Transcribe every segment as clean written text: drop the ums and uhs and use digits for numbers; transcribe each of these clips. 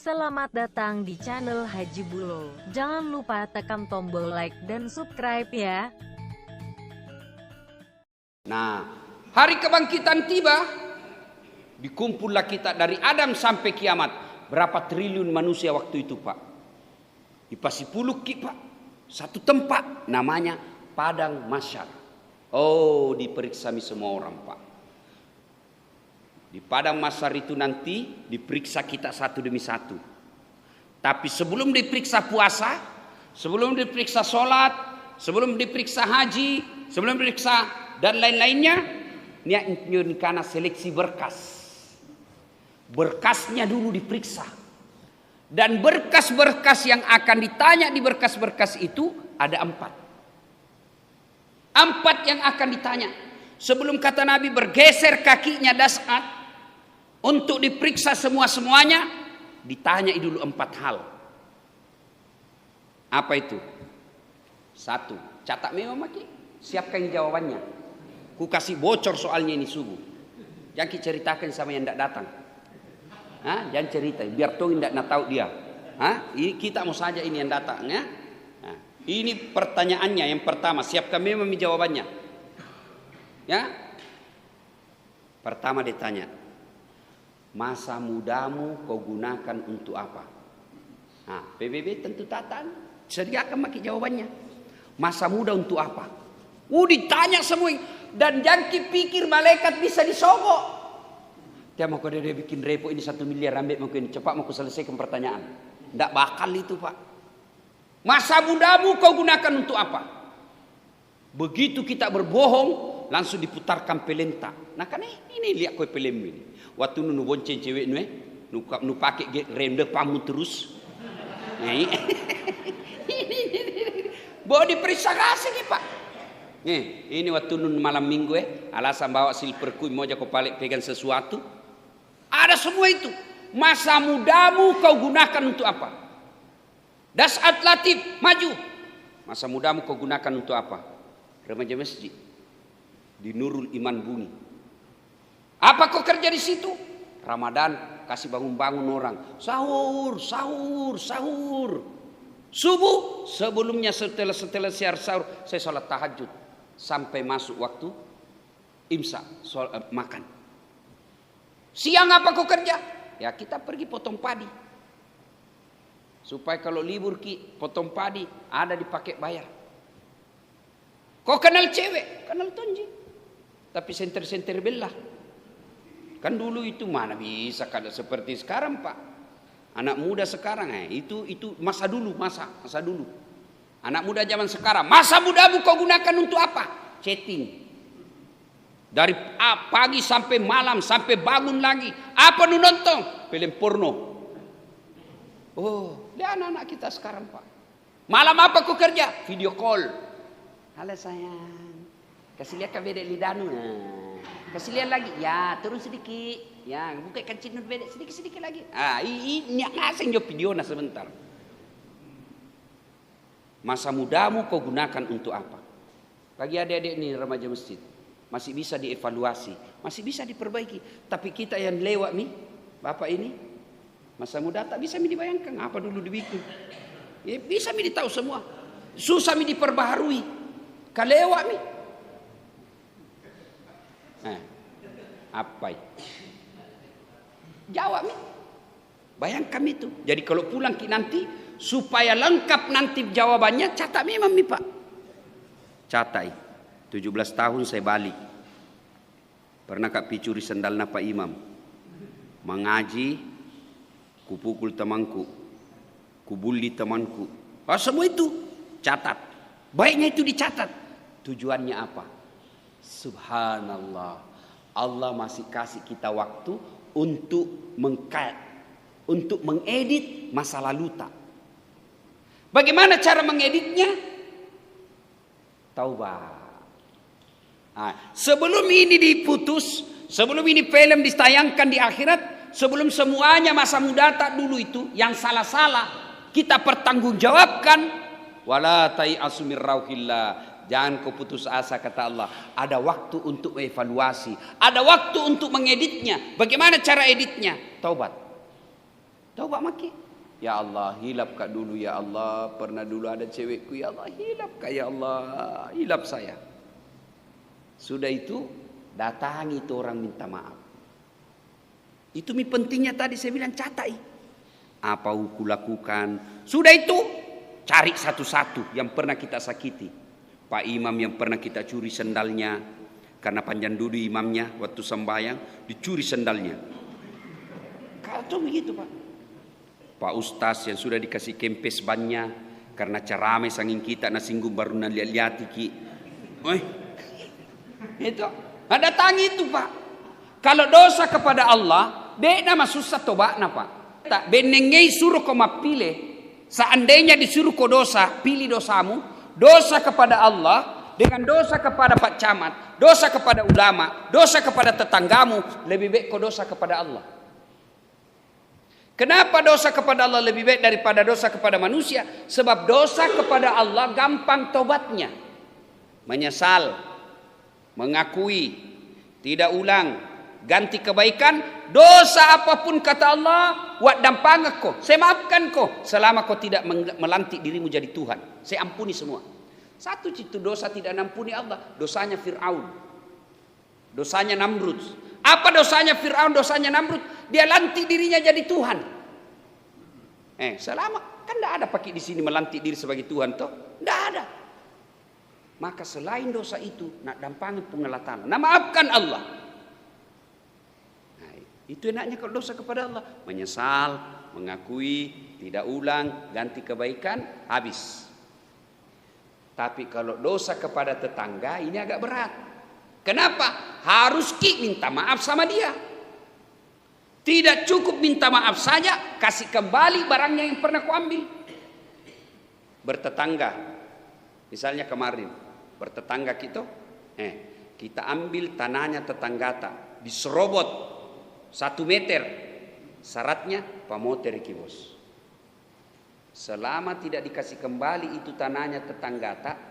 Selamat datang di channel Haji Bulo. Jangan lupa tekan tombol like dan subscribe ya. Nah, hari kebangkitan tiba, dikumpullah kita dari Adam sampai kiamat. Berapa triliun manusia waktu itu, Pak? Di Pasipuluk, Pak. Satu tempat namanya Padang Mahsyar. Oh, diperiksa semua orang, Pak. Di Padang Mahsyar itu nanti diperiksa kita satu demi satu. Tapi sebelum diperiksa puasa, sebelum diperiksa sholat, sebelum diperiksa haji, sebelum diperiksa dan lain-lainnya, ini karena seleksi berkas. Berkasnya dulu diperiksa. Dan berkas-berkas yang akan ditanya di berkas-berkas itu ada 4. 4 yang akan ditanya. Sebelum kata Nabi bergeser kakinya Das'at untuk diperiksa semua-semuanya, ditanya dulu 4 hal. Apa itu? 1, catat memang maki, siapkan jawabannya. Ku kasih bocor soalnya ini subuh. Jangan ceritakan sama yang tidak datang. Jangan cerita, biar tuh tidak nak tahu dia. Ini kita mau saja ini yang datang ya. Ini pertanyaannya yang pertama, siapkan memang jawabannya. Ya. Pertama ditanya, masa mudamu kau gunakan untuk apa? PBB tentu tatan, sediakan maki jawabannya. Masa muda untuk apa? Ditanya semua. Dan jangan pikir malaikat bisa disogok. Dia mau kau dia bikin repo ini 1 miliar, ambil mungkin cepat mau selesaikan pertanyaan. Tidak bakal itu, Pak. Masa mudamu kau gunakan untuk apa? Begitu kita berbohong, langsung diputarkan pelenta. Nah kan ini lihat kau pelem ini. Waktu nu bonceng cewek nu pakai rem depanmu terus. Bawa diperiksa kasih Pak. Ini waktu nun malam minggu alasan bawa silver coin mau kau balik pegang sesuatu. Ada semua itu. Masa mudamu kau gunakan untuk apa? Das'at Latif maju. Masa mudamu kau gunakan untuk apa? Remaja masjid di Nurul Iman Bumi. Apa kau kerja di situ? Ramadan kasih bangun-bangun orang. Sahur. Subuh sebelumnya setelah siar sahur saya sholat tahajud sampai masuk waktu imsak makan. Siang apa kau kerja? Ya kita pergi potong padi. Supaya kalau libur potong padi ada dipakai bayar. Kau kenal cewek? Kenal tonji. Tapi senter-senter belah. Kan dulu itu mana bisa kada seperti sekarang, Pak. Anak muda sekarang itu masa dulu. Anak muda zaman sekarang, masa mudamu kau gunakan untuk apa? Chatting. Dari pagi sampai malam sampai bangun lagi. Apa nu nonton? Film porno. Oh, dia anak-anak kita sekarang, Pak. Malam apa kau kerja? Video call. Halo sayang. Kasih lihat ke bedek lidanu. Kasih lihat lagi. Ya, turun sedikit. Ya, buka kancing bedek sedikit lagi. Ini asing jo video nah sebentar. Masa mudamu kau gunakan untuk apa? Bagi adik-adik ini remaja masjid, masih bisa dievaluasi, masih bisa diperbaiki. Tapi kita yang lewat nih, Bapak ini, masa muda tak bisa dibayangkan apa dulu dibikin. Ya, bisa tahu semua. Susah diperbaharui. Kalewat nih. Apa? Jawab nih. Bayangkan itu. Jadi kalau pulang nanti supaya lengkap nanti jawabannya, catat memang nih Pak. Catat. 17 tahun saya balik. Pernah kak picuri sendal Pak Imam. Mengaji, kupukul temanku, kubuli temanku. Semua itu catat. Baiknya itu dicatat. Tujuannya apa? Subhanallah. Allah masih kasih kita waktu untuk mengedit masa lalu tak. Bagaimana cara mengeditnya? Taubat. Sebelum ini diputus, sebelum ini film ditayangkan di akhirat, sebelum semuanya masa muda tak dulu itu yang salah-salah kita pertanggungjawabkan. Wala tai'asu mir rauhillah. Jangan kau putus asa kata Allah. Ada waktu untuk evaluasi, ada waktu untuk mengeditnya. Bagaimana cara editnya? Taubat. Taubat maki. Ya Allah, hilap kak dulu ya Allah. Pernah dulu ada cewekku ya Allah, hilap kak ya Allah, hilap saya. Sudah itu datangi itu orang minta maaf. Itu pentingnya tadi saya bilang catai. Apa aku lakukan? Sudah itu cari satu-satu yang pernah kita sakiti. Pak imam yang pernah kita curi sendalnya karena panjang dulu imamnya waktu sembahyang dicuri sendalnya. Kalau begitu Pak. Pak Ustaz yang sudah dikasih kempes bannya karena cerame sanging kita nasinggung baru lihat-lihat ki. Itu ada tangi itu Pak. Kalau dosa kepada Allah, dek nama susah tobatna Pak. Tak benengei suruh kau pilih. Seandainya disuruh kau dosa, pilih dosamu, dosa kepada Allah dengan dosa kepada Pak Camat, dosa kepada ulama, dosa kepada tetanggamu, lebih baik kau dosa kepada Allah. Kenapa dosa kepada Allah lebih baik daripada dosa kepada manusia? Sebab dosa kepada Allah gampang tobatnya. Menyesal, mengakui, tidak ulang, ganti kebaikan. Dosa apapun kata Allah, wak dampang ko, saya maafkan ko, selama kau tidak melantik dirimu jadi Tuhan. Saya ampuni semua. Satu itu dosa tidak nampuni Allah, dosanya Fir'aun, dosanya Namrud. Apa dosanya Fir'aun, dosanya Namrud? Dia lantik dirinya jadi Tuhan. Selama kan tidak ada pakai di sini melantik diri sebagai Tuhan toh, tidak ada. Maka selain dosa itu, nak dampangin pengelatan, nak maafkan Allah. Nah, itu enaknya kalau dosa kepada Allah, menyesal, mengakui, tidak ulang, ganti kebaikan, habis. Tapi kalau dosa kepada tetangga ini agak berat. Kenapa? Harus minta maaf sama dia. Tidak cukup minta maaf saja, kasih kembali barangnya yang pernah kau ambil. Bertetangga, misalnya kemarin bertetangga kita ambil tanahnya tetangga diserobot 1 meter, syaratnya pamoter kibos. Selama tidak dikasih kembali itu tanahnya tetangga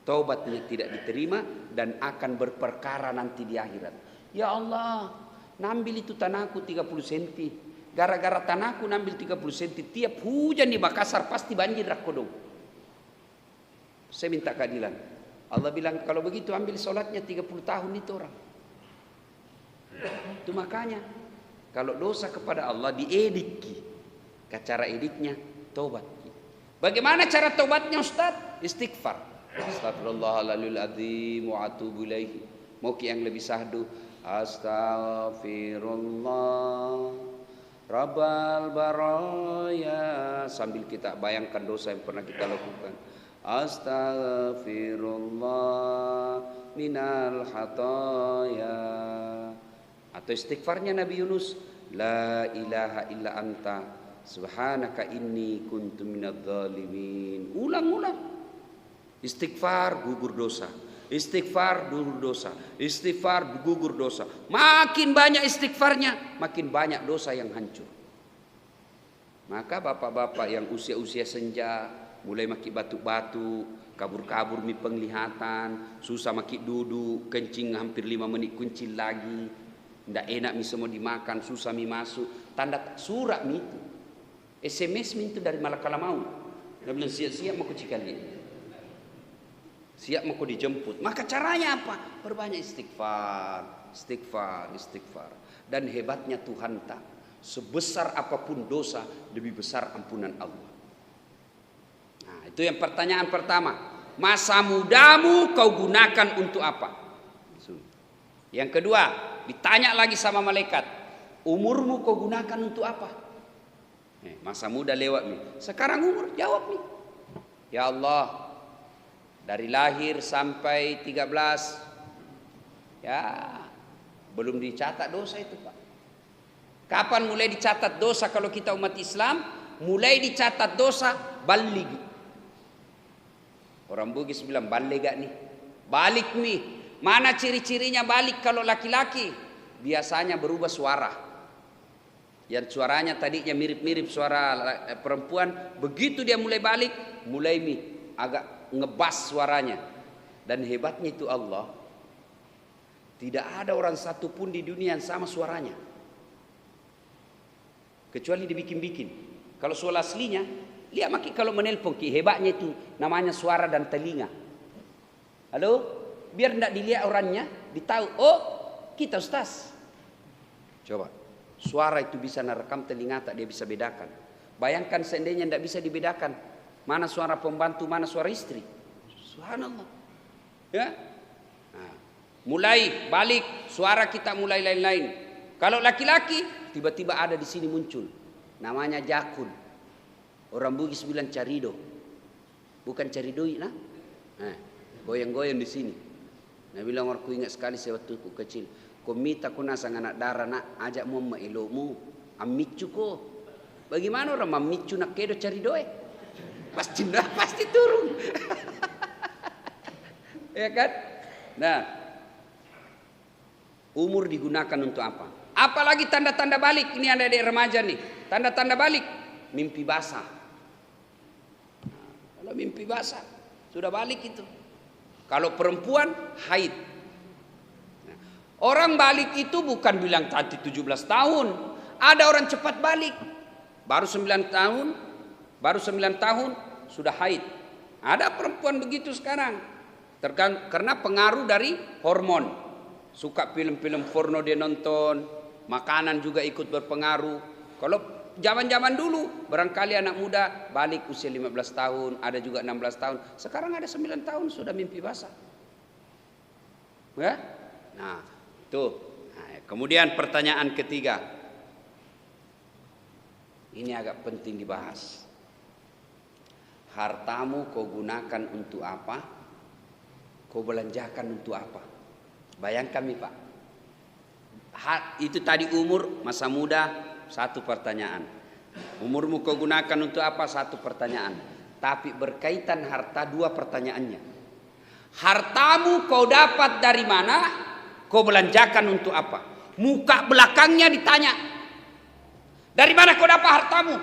taubatnya tidak diterima dan akan berperkara nanti di akhirat. Ya Allah, nambil itu tanahku 30 cm. Gara-gara tanahku nambil 30 cm, tiap hujan di Makassar pasti banjir rakodong. Saya minta keadilan. Allah bilang kalau begitu ambil sholatnya 30 tahun itu orang. Itu makanya kalau dosa kepada Allah diedit. Cara editnya taubat. Bagaimana cara taubatnya Ustaz? Istighfar. Astagfirullahaladzim wa atubu ilaihi. Mau yang lebih sahdu. Astaghfirullah Rabbal baraya, sambil kita bayangkan dosa yang pernah kita lakukan. Astaghfirullah minal khataya. Atau istighfarnya Nabi Yunus, la ilaha illa anta subhanaka inni kuntu minadz zalimin. Ulang-ulang. Istighfar gugur dosa. Istighfar gugur dosa. Istighfar gugur dosa. Makin banyak istighfarnya, makin banyak dosa yang hancur. Maka bapak-bapak yang usia-usia senja mulai maki batu-batu, kabur-kabur mi penglihatan, susah maki duduk, kencing hampir 5 menit kuncil lagi, ndak enak mi semua dimakan, susah mi masuk, tanda surat mi itu, SMS mi itu dari Malakal Maut. Dia bilang siap-siap mau cikali. Siap mau dijemput. Maka caranya apa? Perbanyak istighfar, istighfar, istighfar. Dan hebatnya Tuhan tak, sebesar apapun dosa, lebih besar ampunan Allah. Nah, itu yang pertanyaan pertama. Masa mudamu kau gunakan untuk apa? Yang kedua, ditanya lagi sama malaikat, umurmu kau gunakan untuk apa? Masa muda lewat nih. Sekarang umur, jawab nih. Ya Allah, dari lahir sampai 13, ya belum dicatat dosa itu Pak. Kapan mulai dicatat dosa kalau kita umat Islam? Mulai dicatat dosa balik. Orang Bugis bilang balik gak nih? Balik nih. Mana ciri-cirinya balik kalau laki-laki? Biasanya berubah suara. Yang suaranya tadinya mirip-mirip suara perempuan, begitu dia mulai balik, mulai agak ngebas suaranya. Dan hebatnya itu Allah, tidak ada orang satupun di dunia yang sama suaranya. Kecuali dibikin-bikin. Kalau suara aslinya, lihat maki kalau menelpon ki hebatnya itu namanya suara dan telinga. Halo, biar tidak dilihat orangnya, ditahu. Oh, kita Ustaz. Coba, suara itu bisa merekam telinga, tak dia bisa bedakan. Bayangkan seandainya tidak bisa dibedakan, mana suara pembantu, mana suara istri. Subhanallah. Ya, nah, mulai balik suara kita mulai lain-lain. Kalau laki-laki tiba-tiba ada di sini muncul, namanya jakun. Orang Bugis bilang carido, bukan caridoi, nah. Goyang-goyang di sini. Nah bilang aku ingat sekali saya waktu aku kecil. Komita ko nasang anak dara nak ajak mo mailomu, amicu ko. Bagaimana orang mamicu nak kedo caridoe? Pasti turun. Ya kan? Nah, umur digunakan untuk apa? Apalagi tanda-tanda balik. Ini ada di remaja nih. Tanda-tanda balik. Mimpi basah. Nah, kalau mimpi basah, sudah balik itu. Kalau perempuan, haid. Nah, orang balik itu bukan bilang tadi 17 tahun. Ada orang cepat balik. Baru 9 tahun, sudah haid. Ada perempuan begitu sekarang. Karena pengaruh dari hormon. Suka film-film porno dia nonton, makanan juga ikut berpengaruh. Kalau zaman-zaman dulu barangkali anak muda balik usia 15 tahun, ada juga 16 tahun. Sekarang ada 9 tahun sudah mimpi basah. Ya? Nah, tuh. Nah, kemudian pertanyaan ketiga. Ini agak penting dibahas. Hartamu kau gunakan untuk apa? Kau belanjakan untuk apa? Bayangkan nih Pak. Itu tadi umur, masa muda, satu pertanyaan. Umurmu kau gunakan untuk apa? Satu pertanyaan. Tapi berkaitan harta, dua pertanyaannya. Hartamu kau dapat dari mana? Kau belanjakan untuk apa? Muka belakangnya ditanya. Dari mana kau dapat hartamu?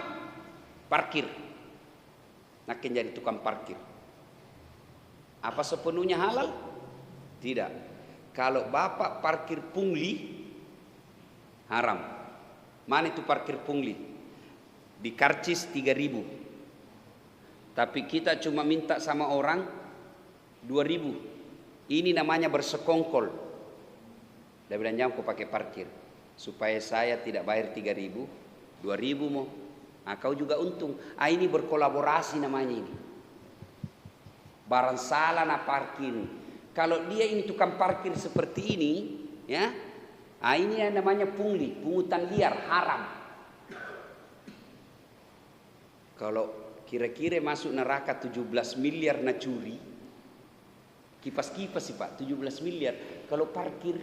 Parkir. Makin jadi tukang parkir. Apa sepenuhnya halal? Tidak. Kalau bapak parkir pungli, haram. Mana itu parkir pungli? Di karcis 3.000. Tapi kita cuma minta sama orang 2.000. Ini namanya bersekongkol. Dia bilang jangan kau pakai parkir. Supaya saya tidak bayar 3.000, 2.000 mau. Nah, kau juga untung. Ini berkolaborasi namanya ini. Barang salah nak parkir. Kalau dia ini tukang parkir seperti ini, ya, ini yang namanya pungli, pungutan liar, haram. Kalau kira-kira masuk neraka 17 miliar nak curi, kipas-kipas sih Pak, 17 miliar. Kalau parkir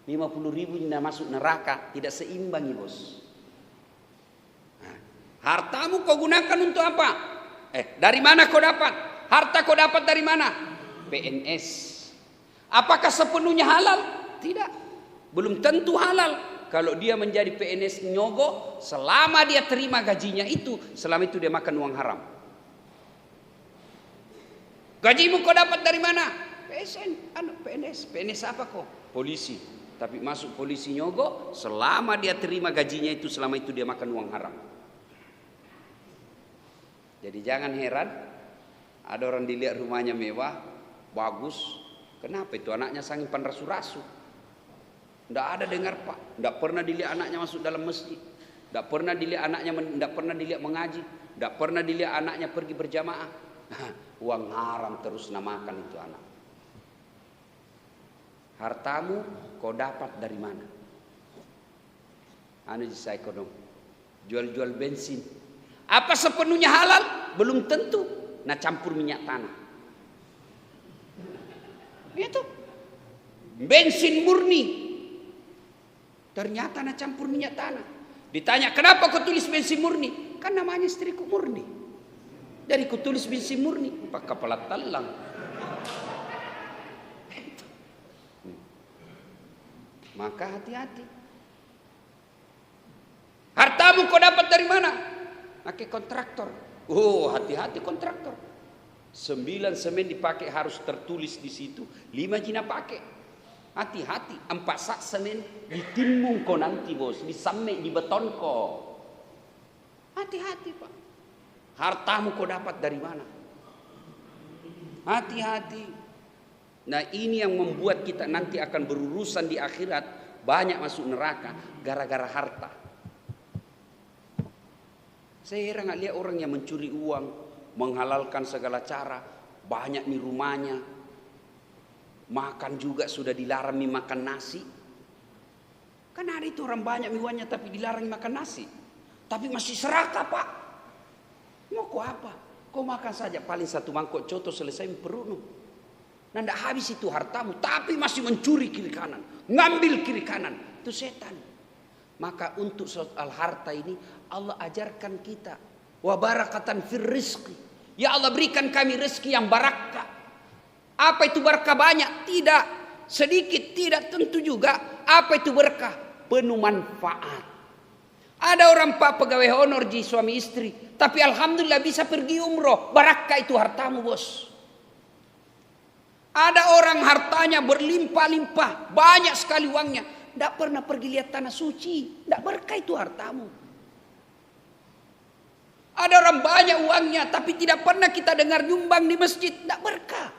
50.000 nak masuk neraka, tidak seimbang bos. Nah, hartamu kau gunakan untuk apa? Dari mana kau dapat? Harta kau dapat dari mana? PNS. Apakah sepenuhnya halal? Tidak. Belum tentu halal. Kalau dia menjadi PNS nyogo, selama dia terima gajinya itu, selama itu dia makan uang haram. Gajimu kau dapat dari mana? PNS. PNS apa kok? Polisi. Tapi masuk polisi nyogo, selama dia terima gajinya itu, selama itu dia makan uang haram. Jadi jangan heran, ada orang dilihat rumahnya mewah, bagus. Kenapa itu anaknya saking panrasu-rasu? Tidak ada dengar Pak. Tidak pernah dilihat anaknya masuk dalam masjid. Tidak pernah dilihat anaknya, tidak pernah dilihat mengaji. Tidak pernah dilihat anaknya pergi berjamaah. Uang haram terus namakan itu anak. Hartamu kau dapat dari mana? Anu saya kodong. Jual-jual bensin. Apa sepenuhnya halal? Belum tentu. Nah campur minyak tanah. Itu bensin murni. Ternyata nak campur minyak tanah. Ditanya kenapa kau tulis bensin murni? Kan namanya istriku murni. Jadi kau tulis bensin murni. Pak kepala telang. Maka hati-hati. Hartamu kau dapat dari mana? Pakai kontraktor. Oh hati-hati kontraktor. 9 semen dipakai harus tertulis di situ. 5 jina pakai. Hati-hati. 4 sak semen ditimbung kau nanti bos. Disamek di beton kau. Hati-hati Pak. Hartamu kau dapat dari mana? Hati-hati. Nah ini yang membuat kita nanti akan berurusan di akhirat, banyak masuk neraka gara-gara harta. Saya heran lihat orang yang mencuri uang, menghalalkan segala cara, banyak nih rumahnya, makan juga sudah dilarang makan nasi. Kan ada itu orang banyak uangnya tapi dilarang makan nasi, tapi masih serakah Pak. Mau kau apa? Kau makan saja paling satu mangkok coto selesai perutmu. Nah tidak habis itu hartamu, tapi masih mencuri kiri kanan, ngambil kiri kanan, itu setan. Maka untuk soal harta ini Allah ajarkan kita, wa barakatan fir rizqi. Ya Allah berikan kami rezeki yang barakah. Apa itu berkah banyak? Tidak. Sedikit? Tidak tentu juga. Apa itu berkah? Penuh manfaat. Ada orang Pak pegawai honor di suami istri, tapi alhamdulillah bisa pergi umroh. Barakah itu hartamu bos. Ada orang hartanya berlimpah-limpah, banyak sekali uangnya, tidak pernah pergi lihat tanah suci, tidak berkah itu hartamu. Ada orang banyak uangnya, tapi tidak pernah kita dengar nyumbang di masjid, tidak berkah.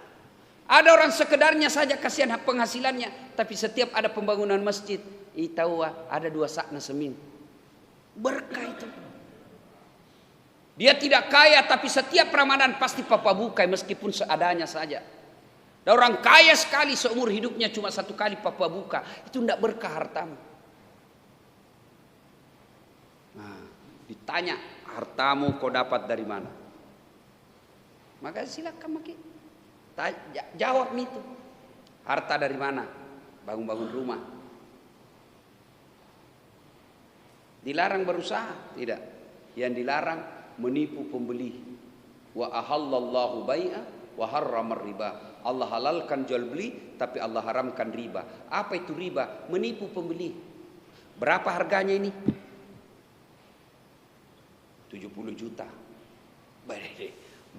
Ada orang sekedarnya saja kasihan penghasilannya, tapi setiap ada pembangunan masjid, tahu ada 2 sakna semin, berkah itu. Dia tidak kaya, tapi setiap Ramadan pasti papa bukai meskipun seadanya saja. Dan orang kaya sekali seumur hidupnya cuma 1 kali papa buka. Itu tidak berkah hartamu. Nah, ditanya hartamu kau dapat dari mana? Maka silakan maki. Jawab itu. Harta dari mana? Bangun-bangun rumah. Dilarang berusaha? Tidak. Yang dilarang menipu pembeli. Wa ahallallahu bai'a wa harramar riba. Allah halalkan jual beli, tapi Allah haramkan riba. Apa itu riba? Menipu pembeli. Berapa harganya ini? 70 juta.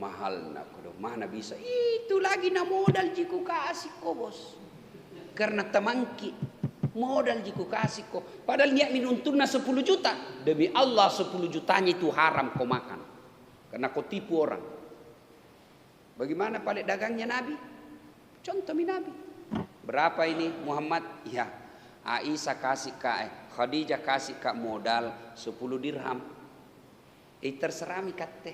Mahal nak, mana bisa? Itu lagi na modal jiku kasih ko bos. Karena temangki modal jiku kasih ko. Padahal niat minuntuna 10 juta. Demi Allah 10 jutanya itu haram kau makan. Karena kau tipu orang. Bagaimana paling dagangnya Nabi? Contoh Nabi. Berapa ini Muhammad? Ya, Aisyah kasih kak, Khadijah kasih kak modal 10 dirham. Terserah mi kate.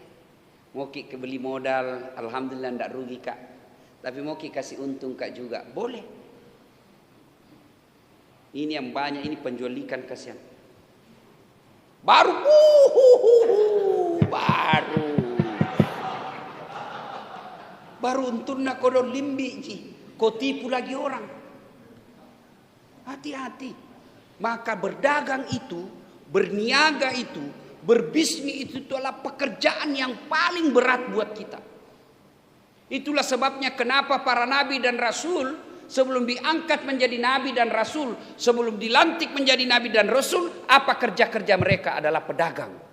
Mau ki beli modal, alhamdulillah ndak rugi kak. Tapi mau ki kasih untung kak juga, boleh. Ini yang banyak ini penjual ikan kasihan. Baru untung nak kodon limbi ji, kau tipu lagi orang. Hati-hati. Maka berdagang itu, berniaga itu, berbisnis itu adalah pekerjaan yang paling berat buat kita. Itulah sebabnya kenapa para nabi dan rasul sebelum diangkat menjadi nabi dan rasul, sebelum dilantik menjadi nabi dan rasul, apa kerja-kerja mereka adalah pedagang.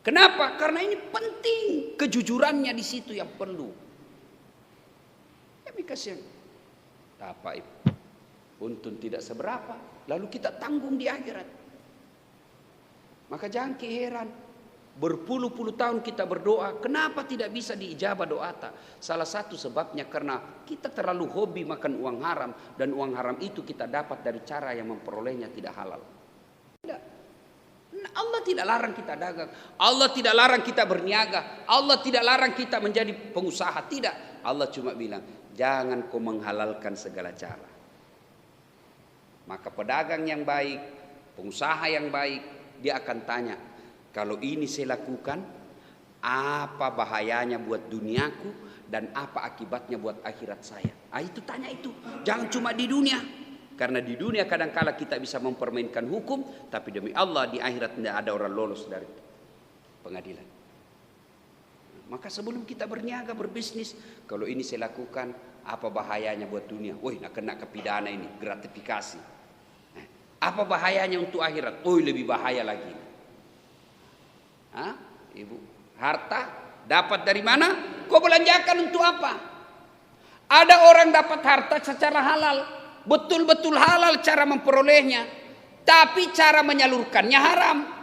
Kenapa? Karena ini penting, kejujurannya di situ yang perlu. Ya kasihan. Apa untung tidak seberapa, lalu kita tanggung di akhirat. Maka jangan heran, berpuluh-puluh tahun kita berdoa, kenapa tidak bisa diijabah doa ta? Salah satu sebabnya karena kita terlalu hobi makan uang haram, dan uang haram itu kita dapat dari cara yang memperolehnya tidak halal. Tidak. Allah tidak larang kita dagang, Allah tidak larang kita berniaga, Allah tidak larang kita menjadi pengusaha, tidak. Allah cuma bilang, jangan kau menghalalkan segala cara. Maka pedagang yang baik, pengusaha yang baik, dia akan tanya, kalau ini saya lakukan, apa bahayanya buat duniaku dan apa akibatnya buat akhirat saya? Itu tanya itu, jangan cuma di dunia. Karena di dunia kadang-kala kita bisa mempermainkan hukum, tapi demi Allah di akhirat tidak ada orang lolos dari pengadilan. Maka sebelum kita berniaga, berbisnis, kalau ini saya lakukan, apa bahayanya buat dunia? Woi, nak kena kepidana ini, gratifikasi. Apa bahayanya untuk akhirat? Oh, lebih bahaya lagi. Ibu, harta dapat dari mana? Kau belanjakan untuk apa? Ada orang dapat harta secara halal. Betul-betul halal cara memperolehnya, tapi cara menyalurkannya haram.